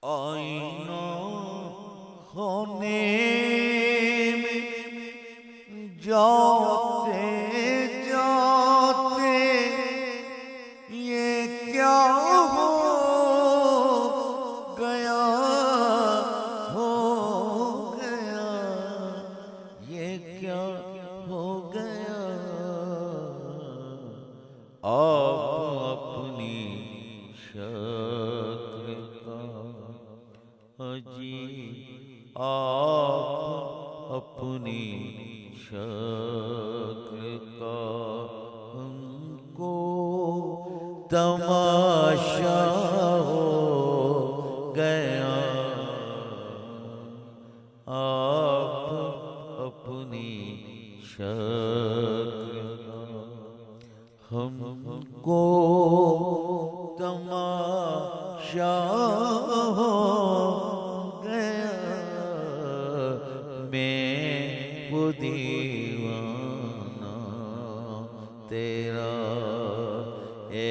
آئینہ خانے میں جاتے جاتے یہ کیا ہو گیا یہ کیا ہو گیا آپ اپنی شکل کا جی آپ اپنی شکل کا ہم کو تماشا ہو گیا آپ اپنی شکل کا ہم کو تماشا ہو گیا میں وہ دیوانہ تیرا اے